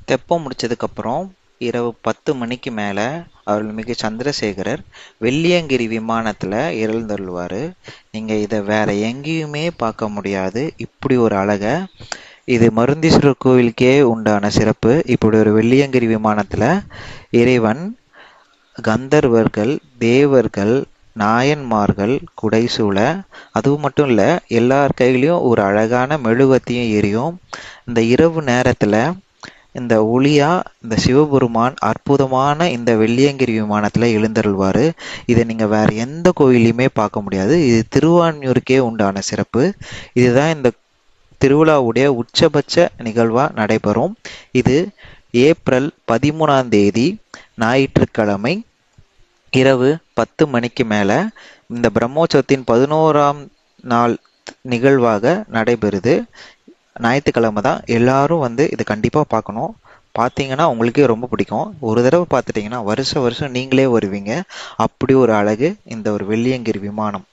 தெப்பம் முடிச்சதுக்கப்புறம் இரவு 10 மணிக்கு மேலே அருள்மிகு சந்திரசேகரர் வெள்ளியங்கிரி விமானத்தில் எழுந்தருள்வார். நீங்கள் இதை வேற எங்கேயுமே பார்க்க முடியாது. இப்படி ஒரு அழகை இது மருந்தீஸ்வரர் கோவிலுக்கே உண்டான சிறப்பு. இப்படி ஒரு வெள்ளியங்கிரி விமானத்தில் இறைவன் கந்தர்வர்கள், தேவர்கள், நாயன்மார்கள் குடைசூழ, அதுவும் மட்டும் இல்லை, எல்லார் கையிலையும் ஒரு அழகான மெழுகுவர்த்தியும் எரியும். இந்த இரவு நேரத்தில் இந்த ஒளியா இந்த சிவபெருமான் அற்புதமான இந்த வெள்ளியங்கிரி விமானத்தில் எழுந்தருள்வார். இதை நீங்கள் வேற எந்த கோயிலையுமே பார்க்க முடியாது. இது திருவான்மியூருக்கே உண்டான சிறப்பு. இதுதான் இந்த திருவிழாவுடைய உச்சபட்ச நிகழ்வாக நடைபெறும். இது ஏப்ரல் 13ஆம் தேதி ஞாயிற்றுக்கிழமை இரவு 10 மணிக்கு மேலே இந்த பிரம்மோற்சவத்தின் 11ஆம் நாள் நிகழ்வாக நடைபெறுது. ஞாயிற்றுக்கிழமை தான். எல்லாரும் இதை கண்டிப்பாக பார்க்கணும். பார்த்தீங்கன்னா உங்களுக்கே ரொம்ப பிடிக்கும். ஒரு தடவை பார்த்துட்டிங்கன்னா வருஷம் வருஷம் நீங்களே வருவீங்க. அப்படி ஒரு அழகு இந்த ஒரு வெள்ளியங்கிரி விமானம்.